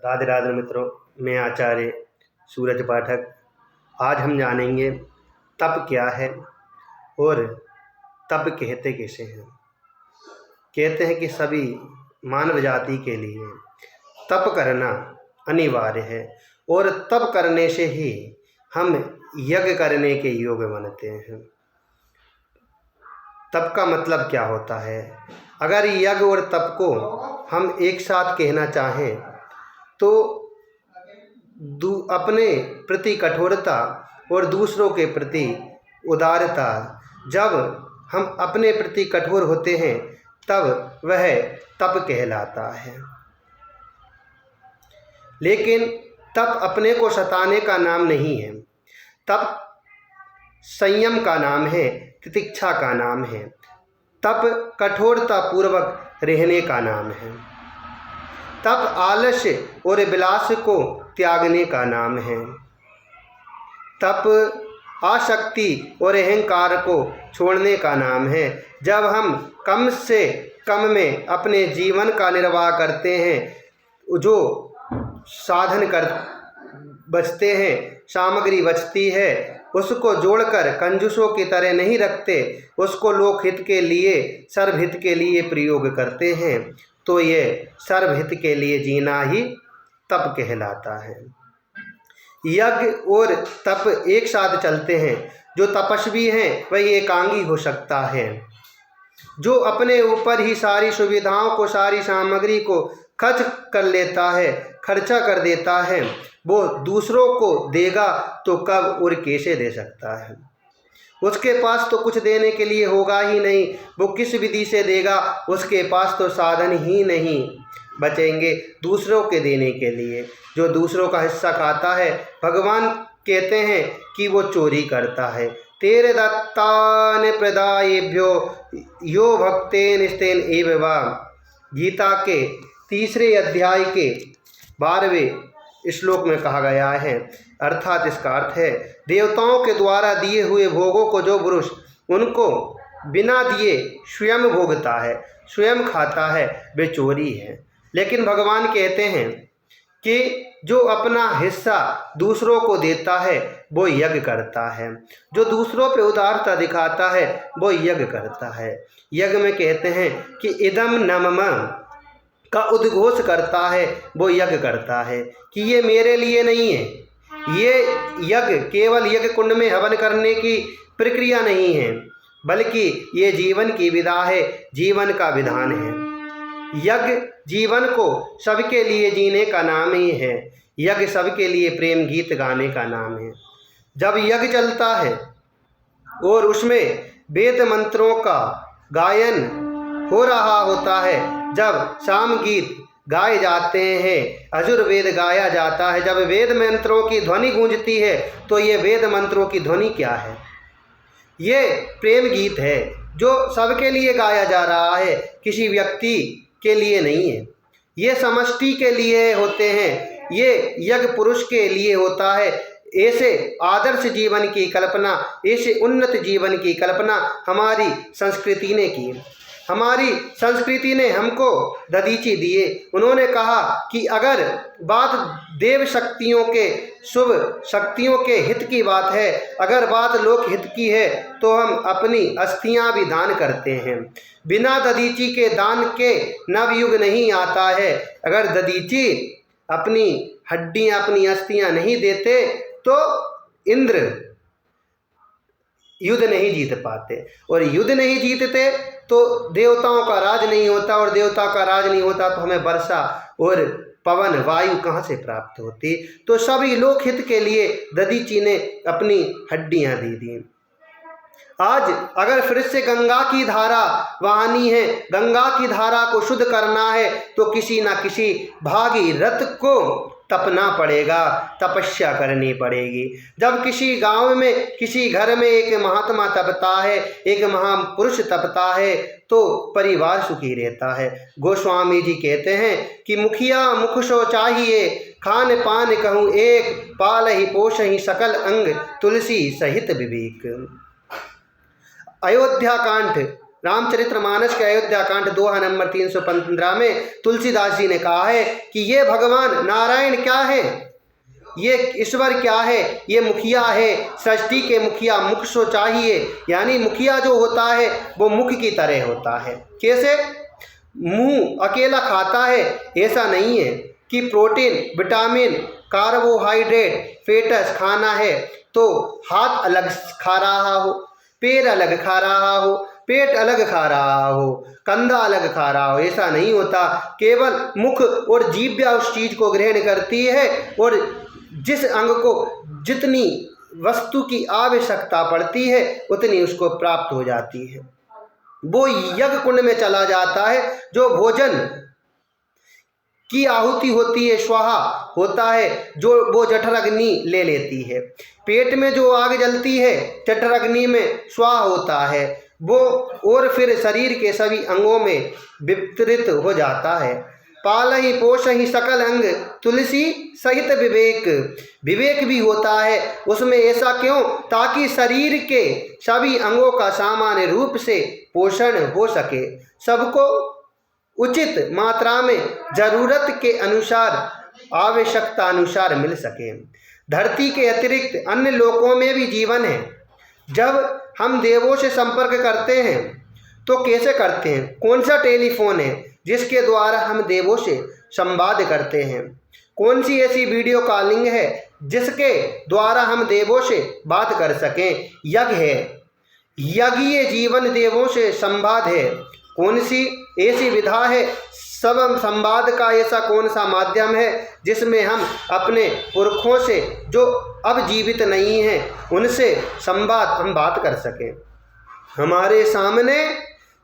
राधे राधे मित्रों, मैं आचार्य सूरज पाठक। आज हम जानेंगे तप क्या है और तप कहते किसे हैं। कहते हैं कि सभी मानव जाति के लिए तप करना अनिवार्य है और तप करने से ही हम यज्ञ करने के योग्य बनते हैं। तप का मतलब क्या होता है? अगर यज्ञ और तप को हम एक साथ कहना चाहें तो अपने प्रति कठोरता और दूसरों के प्रति उदारता। जब हम अपने प्रति कठोर होते हैं तब वह तप कहलाता है। लेकिन तप अपने को सताने का नाम नहीं है। तप संयम का नाम है, तितिक्षा का नाम है। तप कठोरता पूर्वक रहने का नाम है। तप आलस्य और विलास को त्यागने का नाम है। तप आसक्ति और अहंकार को छोड़ने का नाम है। जब हम कम से कम में अपने जीवन का निर्वाह करते हैं, जो साधन कर बचते हैं, सामग्री बचती है, उसको जोड़कर कंजूसों की तरह नहीं रखते, उसको लोकहित के लिए, सर्वहित के लिए प्रयोग करते हैं, तो ये सर्वहित के लिए जीना ही तप कहलाता है। यज्ञ और तप एक साथ चलते हैं। जो तपस्वी हैं वह एकांगी हो सकता है। जो अपने ऊपर ही सारी सुविधाओं को, सारी सामग्री को खर्च कर लेता है, खर्चा कर देता है, वो दूसरों को देगा तो कब और कैसे दे सकता है? उसके पास तो कुछ देने के लिए होगा ही नहीं। वो किस विधि से देगा? उसके पास तो साधन ही नहीं बचेंगे दूसरों के देने के लिए। जो दूसरों का हिस्सा खाता है, भगवान कहते हैं कि वो चोरी करता है। तेरे दत्तान प्रदायेभ्यो यो भक्तेन स्तेन एव वा। गीता के 3 अध्याय के 12वें श्लोक में कहा गया है। अर्थात इसका अर्थ है, देवताओं के द्वारा दिए हुए भोगों को जो पुरुष उनको बिना दिए स्वयं भोगता है, स्वयं खाता है, वे चोरी है। लेकिन भगवान कहते हैं कि जो अपना हिस्सा दूसरों को देता है वो यज्ञ करता है। जो दूसरों पे उदारता दिखाता है वो यज्ञ करता है। यज्ञ में कहते हैं कि इदम न मम का उद्घोष करता है, वो यज्ञ करता है कि ये मेरे लिए नहीं है। ये यज्ञ केवल यज्ञ कुंड में हवन करने की प्रक्रिया नहीं है, बल्कि ये जीवन की विधा है, जीवन का विधान है। यज्ञ जीवन को सबके लिए जीने का नाम ही है। यज्ञ सबके लिए प्रेम गीत गाने का नाम है। जब यज्ञ चलता है और उसमें वेद मंत्रों का गायन हो रहा होता है, जब साम गीत गाए जाते हैं, यजुर्वेद गाया जाता है, जब वेद मंत्रों की ध्वनि गूंजती है, तो ये वेद मंत्रों की ध्वनि क्या है? ये प्रेम गीत है जो सबके लिए गाया जा रहा है, किसी व्यक्ति के लिए नहीं है। ये समष्टि के लिए होते हैं, ये यज्ञ पुरुष के लिए होता है। ऐसे आदर्श जीवन की कल्पना, ऐसे उन्नत जीवन की कल्पना हमारी संस्कृति ने की। हमारी संस्कृति ने हमको दधीची दिए। उन्होंने कहा कि अगर बात देव शक्तियों के, शुभ शक्तियों के हित की बात है, अगर बात लोक हित की है, तो हम अपनी अस्थियां भी दान करते हैं। बिना दधीची के दान के नवयुग नहीं आता है। अगर दधीची अपनी हड्डियां, अपनी अस्थियां नहीं देते तो इंद्र युद्ध नहीं जीत पाते, और युद्ध नहीं जीतते तो देवताओं का राज नहीं होता, और देवता का राज नहीं होता तो हमें वर्षा और पवन वायु कहाँ से प्राप्त होती? तो सभी लोकहित के लिए दधीची ने अपनी हड्डियां दे दी। आज अगर फिर से गंगा की धारा बहानी है, गंगा की धारा को शुद्ध करना है, तो किसी ना किसी भागीरथ को तपना पड़ेगा, तपस्या करनी पड़ेगी। जब किसी गांव में, किसी घर में एक महात्मा तपता है, एक महापुरुष तपता है, तो परिवार सुखी रहता है। गोस्वामी जी कहते हैं कि मुखिया मुख सो चाहिए, खान पान कहूँ एक, पाल ही पोष ही सकल अंग, तुलसी सहित विवेक। अयोध्या कांड रामचरितमानस के अयोध्या कांड दोहा नंबर 315 में तुलसीदास जी ने कहा है कि ये भगवान नारायण क्या है, ये ईश्वर क्या है, ये मुखिया है, सृष्टि के मुखिया, मुख सो चाहिए। यानी मुखिया जो होता है वो मुख की तरह होता है। कैसे? मुंह अकेला खाता है ऐसा नहीं है कि प्रोटीन, विटामिन, कार्बोहाइड्रेट, फैट्स खाना है तो हाथ अलग खा रहा हो, पैर अलग खा रहा हो, पेट अलग खा रहा हो, कंधा अलग खा रहा हो, ऐसा नहीं होता। केवल मुख और जीभ उस चीज को ग्रहण करती है और जिस अंग को जितनी वस्तु की आवश्यकता पड़ती है उतनी उसको प्राप्त हो जाती है। वो यज्ञ कुंड में चला जाता है। जो भोजन की आहुति होती है स्वाहा होता है, जो वो जठराग्नि ले लेती है। पेट में जो आग जलती है जठराग्नि में स्वाहा होता है वो, और फिर शरीर के सभी अंगों में वितरित हो जाता है। पालहि पोषहि सकल अंग तुलसी सहित विवेक। विवेक भी होता है उसमें। ऐसा क्यों? ताकि शरीर के सभी अंगों का सामान्य रूप से पोषण हो सके, सबको उचित मात्रा में जरूरत के अनुसार, आवश्यकता अनुसार मिल सके। धरती के अतिरिक्त अन्य लोकों में भी जीवन है। जब हम देवों से संपर्क करते हैं तो कैसे करते हैं? कौन सा टेलीफोन है जिसके द्वारा हम देवों से संवाद करते हैं? कौन सी ऐसी वीडियो कॉलिंग है जिसके द्वारा हम देवों से बात कर सकें? यज्ञ है, यज्ञीय जीवन देवों से संवाद है। कौन सी ऐसी विधा है सब संवाद का? ऐसा कौन सा माध्यम है जिसमें हम अपने पुरखों से जो अब जीवित नहीं हैं उनसे संवाद हम बात कर सकें? हमारे सामने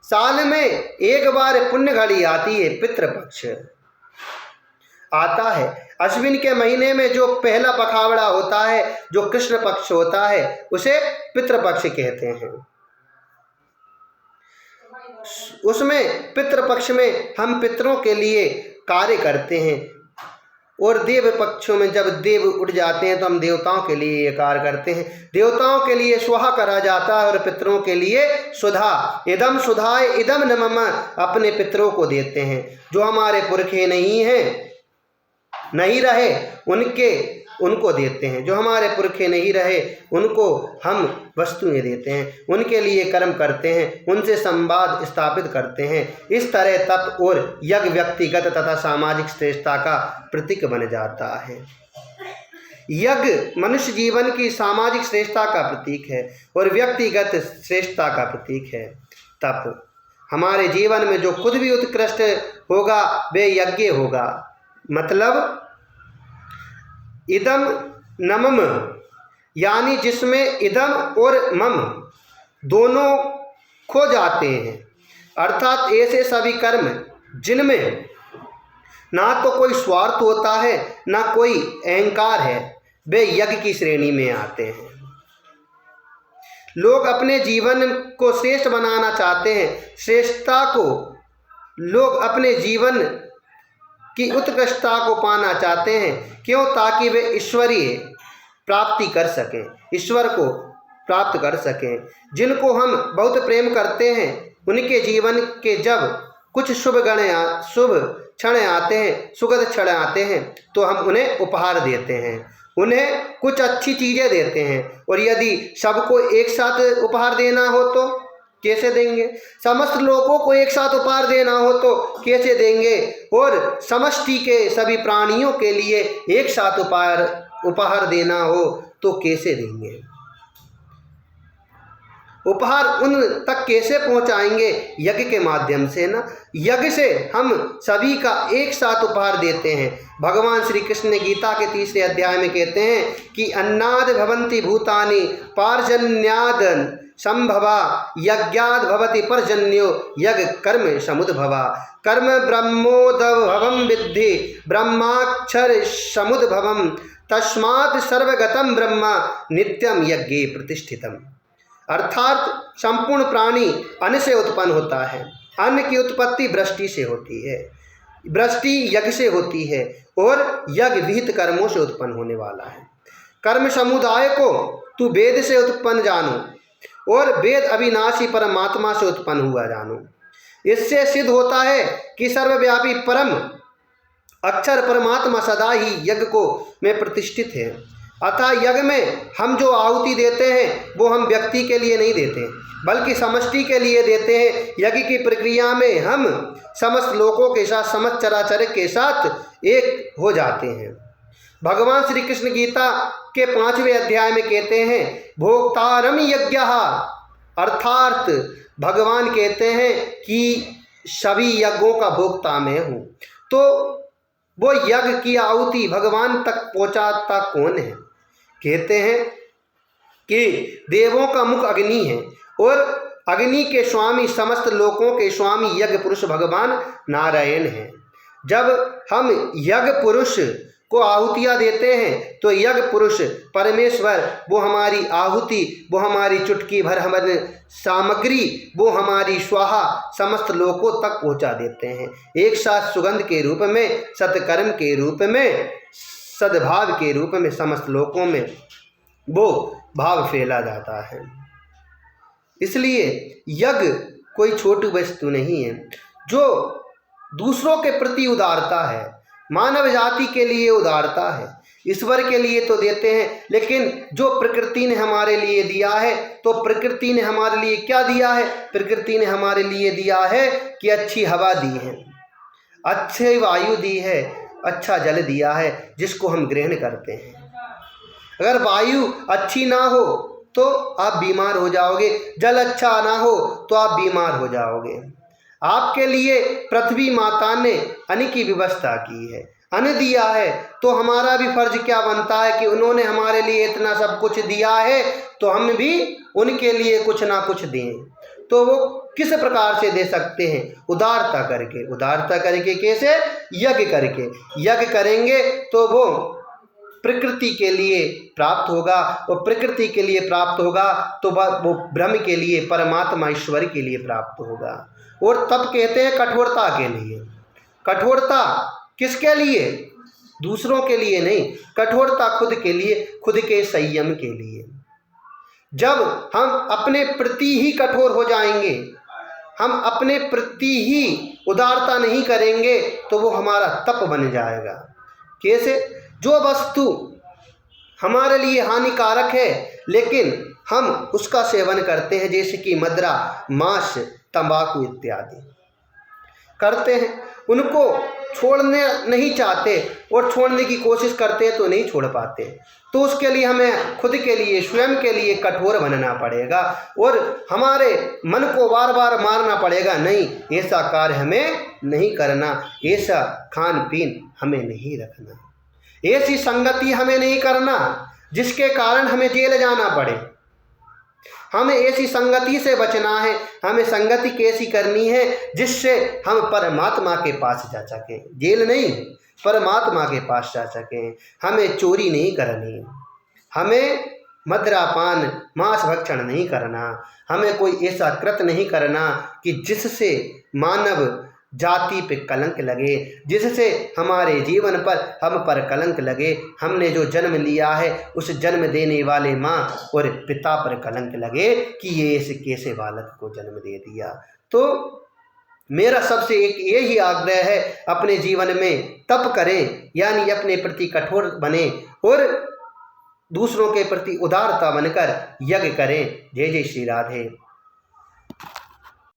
साल में एक बार पुण्य घड़ी आती है, पितृपक्ष आता है। अश्विन के महीने में जो पहला पखावड़ा होता है, जो कृष्ण पक्ष होता है, उसे पितृपक्ष कहते हैं। उसमें पितृपक्ष में हम पितरों के लिए कार्य करते हैं और देव पक्षों में जब देव उठ जाते हैं तो हम देवताओं के लिए ये कार्य करते हैं। देवताओं के लिए स्वाहा करा जाता है और पितरों के लिए सुधा। इदम सुधाय इदम न मम, अपने पितरों को देते हैं। जो हमारे पुरखे नहीं हैं, नहीं रहे, उनको देते हैं। जो हमारे पुरखे नहीं रहे उनको हम वस्तुएं देते हैं, उनके लिए कर्म करते हैं, उनसे संवाद स्थापित करते हैं। इस तरह तप और यज्ञ व्यक्तिगत तथा सामाजिक श्रेष्ठता का प्रतीक बन जाता है। यज्ञ मनुष्य जीवन की सामाजिक श्रेष्ठता का प्रतीक है और व्यक्तिगत श्रेष्ठता का प्रतीक है। तप हमारे जीवन में जो खुद भी उत्कृष्ट होगा वे यज्ञ होगा। मतलब इदम न मम, यानी जिसमें इदम और मम दोनों खो जाते हैं, अर्थात ऐसे सभी कर्म जिनमें ना तो कोई स्वार्थ होता है ना कोई अहंकार है, वे यज्ञ की श्रेणी में आते हैं। लोग अपने जीवन को श्रेष्ठ बनाना चाहते हैं। श्रेष्ठता को लोग अपने जीवन की उत्कृष्टता को पाना चाहते हैं। क्यों? ताकि वे ईश्वरीय प्राप्ति कर सकें, ईश्वर को प्राप्त कर सकें। जिनको हम बहुत प्रेम करते हैं उनके जीवन के जब कुछ शुभ क्षण आते हैं, सुखद क्षण आते हैं तो हम उन्हें उपहार देते हैं, उन्हें कुछ अच्छी चीज़ें देते हैं। और यदि सबको एक साथ उपहार देना हो तो कैसे देंगे? समस्त लोगों को एक साथ उपहार देना हो तो कैसे देंगे? और समष्टि के सभी प्राणियों के लिए एक साथ उपहार देना हो तो कैसे देंगे? उपहार उन तक कैसे पहुंचाएंगे? यज्ञ के माध्यम से ना। यज्ञ से हम सभी का एक साथ उपहार देते हैं। भगवान श्री कृष्ण ने गीता के 3 अध्याय में कहते हैं कि अन्नाद भवन्ति भूतानि पार्जन्याद संभवा यज्ञाद भवति पर्जन्यो यज्ञ कर्म समुद्भवा। कर्म ब्रह्मोद्भवं विद्धि ब्रह्माक्षर समुद्भवं तस्मात् सर्वगतं ब्रह्म नित्यं यज्ञे प्रतिष्ठितम्। अर्थात संपूर्ण प्राणी अन्न से उत्पन्न होता है। अन्न की उत्पत्ति वृष्टि से होती है, वृष्टि यज्ञ से होती है और यज्ञ विहित कर्मों से उत्पन्न होने वाला है। कर्म समुदाय को तू वेद से उत्पन्न जानो और वेद अविनाशी परमात्मा से उत्पन्न हुआ जानो। इससे सिद्ध होता है कि सर्वव्यापी परम अक्षर परमात्मा सदा ही यज्ञ को में प्रतिष्ठित है। अतः यज्ञ में हम जो आहुति देते हैं वो हम व्यक्ति के लिए नहीं देते, बल्कि समष्टि के लिए देते हैं। यज्ञ की प्रक्रिया में हम समस्त लोकों के साथ, समस्त चराचर के साथ एक हो जाते हैं। भगवान श्री कृष्ण गीता के 5वें अध्याय में कहते हैं, भोक्तारम यज्ञः, अर्थात भगवान कहते हैं कि सभी यज्ञों का भोक्ता मैं हूँ। तो वो यज्ञ की आहुति भगवान तक पहुँचाता कौन है? कहते हैं कि देवों का मुख अग्नि है और अग्नि के स्वामी, समस्त लोकों के स्वामी यज्ञ पुरुष भगवान नारायण हैं। जब हम यज्ञ पुरुष को आहुतियाँ देते हैं तो यज्ञ पुरुष परमेश्वर वो हमारी आहुति, वो हमारी चुटकी भर हमारी सामग्री, वो हमारी स्वाहा समस्त लोकों तक पहुंचा देते हैं। एक साथ सुगंध के रूप में, सत्कर्म के रूप में, सद्भाव के रूप में समस्त लोकों में वो भाव फैला जाता है। इसलिए यज्ञ कोई छोटी वस्तु नहीं है। जो दूसरों के प्रति उदारता है, मानव जाति के लिए उदारता है, ईश्वर के लिए तो देते हैं, लेकिन जो प्रकृति ने हमारे लिए दिया है, तो प्रकृति ने हमारे लिए क्या दिया है? प्रकृति ने हमारे लिए दिया है कि अच्छी हवा दी है, अच्छी वायु दी है, अच्छा जल दिया है, जिसको हम ग्रहण करते हैं। अगर वायु अच्छी ना हो तो आप बीमार हो जाओगे, जल अच्छा ना हो तो आप बीमार हो जाओगे। आपके लिए पृथ्वी माता ने अन्न की व्यवस्था की है, अन्न दिया है, तो हमारा भी फर्ज क्या बनता है कि उन्होंने हमारे लिए इतना सब कुछ दिया है तो हम भी उनके लिए कुछ ना कुछ दें। तो वो किस प्रकार से दे सकते हैं? उदारता करके। उदारता करके कैसे? यज्ञ करके। यज्ञ करेंगे तो वो प्रकृति के लिए प्राप्त होगा, और प्रकृति के लिए प्राप्त होगा तो वो ब्रह्म के लिए, परमात्मा ईश्वर के लिए प्राप्त होगा। और तब कहते हैं कठोरता के लिए। कठोरता किसके लिए? दूसरों के लिए नहीं, कठोरता खुद के लिए, खुद के संयम के लिए। जब हम अपने प्रति ही कठोर हो जाएंगे, हम अपने प्रति ही उदारता नहीं करेंगे, तो वो हमारा तप बन जाएगा। कैसे? जो वस्तु हमारे लिए हानिकारक है लेकिन हम उसका सेवन करते हैं, जैसे कि मदिरा, मांस, तंबाकू इत्यादि करते हैं, उनको छोड़ने नहीं चाहते और छोड़ने की कोशिश करते हैं तो नहीं छोड़ पाते। तो उसके लिए हमें खुद के लिए, स्वयं के लिए कठोर बनना पड़ेगा और हमारे मन को बार बार मारना पड़ेगा, नहीं ऐसा कार्य हमें नहीं करना, ऐसा खान पीन हमें नहीं रखना, ऐसी संगति हमें नहीं करना जिसके कारण हमें जेल जाना पड़े। हमें ऐसी संगति से बचना है। हमें संगति कैसी करनी है जिससे हम परमात्मा के पास जा सकें, जेल नहीं, परमात्मा के पास जा सकें। हमें चोरी नहीं करनी, हमें मदिरापान, मांस भक्षण नहीं करना, हमें कोई ऐसा कृत्य नहीं करना कि जिससे मानव जाति पे कलंक लगे, जिससे हमारे जीवन पर, हम पर कलंक लगे। हमने जो जन्म लिया है उस जन्म देने वाले माँ और पिता पर कलंक लगे कि ये ऐसे कैसे बालक को जन्म दे दिया। तो मेरा सबसे एक यही आग्रह है, अपने जीवन में तप करें, यानी अपने प्रति कठोर बने और दूसरों के प्रति उदारता बनकर यज्ञ करें। जय जय श्री राधे।